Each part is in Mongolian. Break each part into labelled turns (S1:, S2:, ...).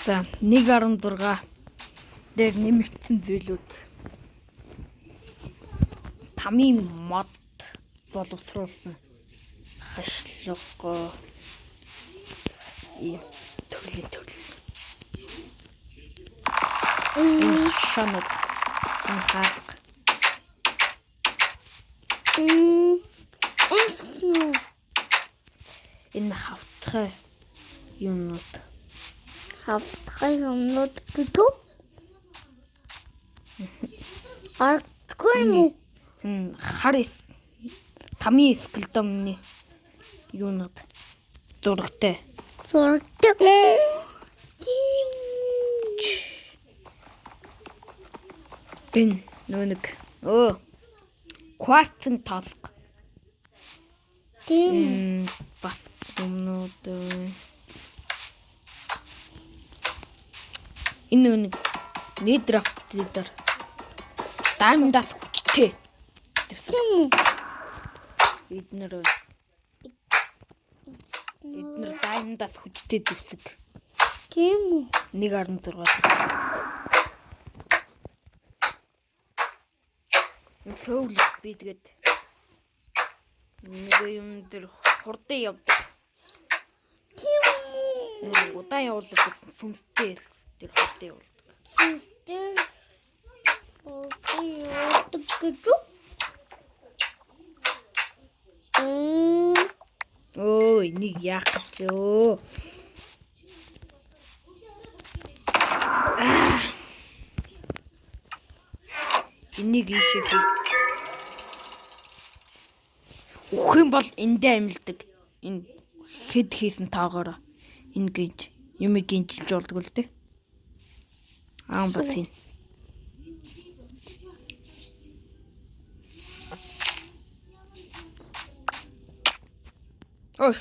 S1: За 1.16 дээр нэмэгдсэн зүйлүүд. Тамийн мод боловсруулсан хашлага төрөл. Энэ хашаанууд энэ хаалга. Энэ хавтгай юмнууд.
S2: Хавтгай юмнууд гэдэг. Артгүй юм.
S1: Хар тамийн скелетоны юунууд зурагтай. Энэ нэг кварцын таск.
S2: Тийм.
S1: Бас юмнууд. Энэ нэг недрафт дээр даймондас хүчтэй.
S2: Тийм.
S1: Эднэр даймондас хүчтэй зүсэг.
S2: Тийм.
S1: 1.16. Сөүл би тэгээд нэг юм дээр хурдан явдаг.
S2: Тийм.
S1: Удаан явуулдаг сүнстэй тэр хурдан явуулдаг.
S2: Сүнстэй. Хурдан гэдэг.
S1: Ой, нэг яах гэж ёо. Энийг ийшээ хий. Өхөн бол эндээ амьлдаг. Энэ хэд хийсэн таагаар энэ гинж юм гинжилж болдог л дээ. Бас хий. Ой.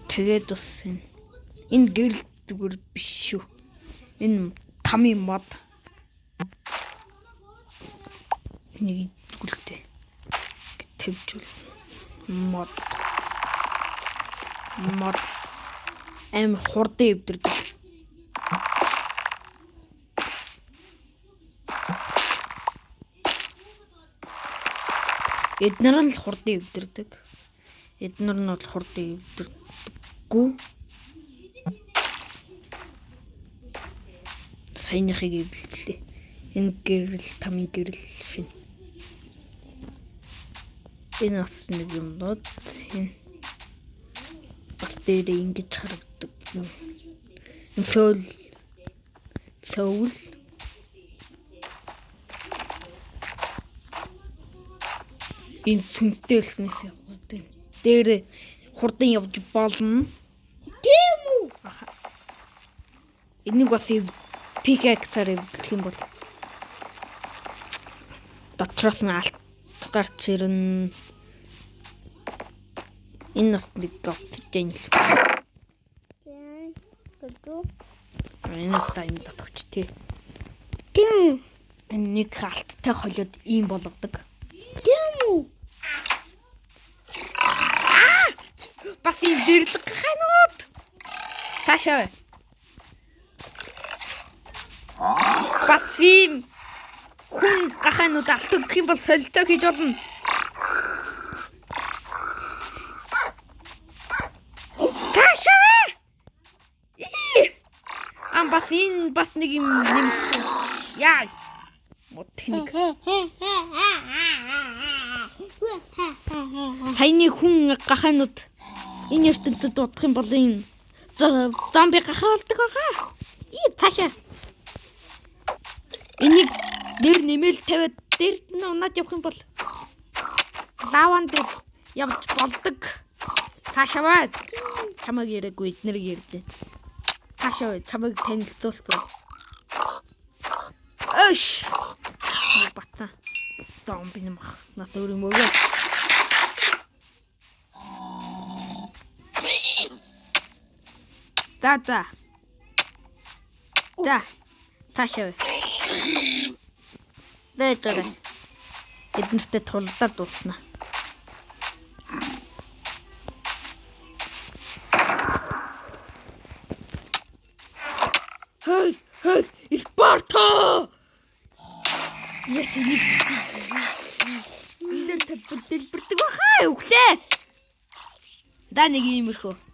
S1: Тэгээд бас энэ гэрэл зүгээр биш шүү. Энэ тамийн мод. Нэг зүгэлтэй. Тэвжүүл. Мод. Хурдан өвдөрдөг. Эднэр нь л хурдан өвдөрдөг. Эднэр нь бол хурдан өвдөрдөггүй. Саяныхыг эвлэлээ. Энэ гэрэл тамийн гэрэл шин. Энэ бас нэг юмнууд. Энэ бас дээр ингэж харагдаг. Сөүл. Энэ сүнстэй хэлснээс явдаг. Дээр хурдан явж болно.
S2: Тийм үү?
S1: Энийг бас пикаксаар эвдэх юм бол дотроос нь алт гарч ирнэ. Энэ бас нэг обсидиан л.
S2: Тийм. Гэдэг.
S1: Энэ сайн бас хүчтэй.
S2: Тийм.
S1: Энэ нэг алттай холиод ийм болгодог.
S2: Тийм үү?
S1: Бас ийм дэрлэг ханууд. Ташаа. Бас ийм хүн гаханууд алтдаг гэх юм бол солилцоо хийж болно. Ташаа. Бас нэг юм нэмсэн. Яа. Мотник. Хайны хүн гаханууд энэ ертөнцид дутах юм бол энэ зомби гахаалдаг байгаа. Ташаа. Энийг дээр нэмэл тавиад дээр нь унаад явах юм бол лаван дээр явж болдог. Таашаа. Чамайг яриаггүй эднэрийг ярьлаа. Таашаа чамайг танилцуулах. Эш. Батна. Зомби нэмах. Нас өөр юм уу? За. Таашаа. Дэж байгаа. Эднэртэй тулдаад дуусна. Хөөс Спарта! Яс нэг энэ дээр дэлбэрдэг баха өглөө. Да нэг иймэрхүү.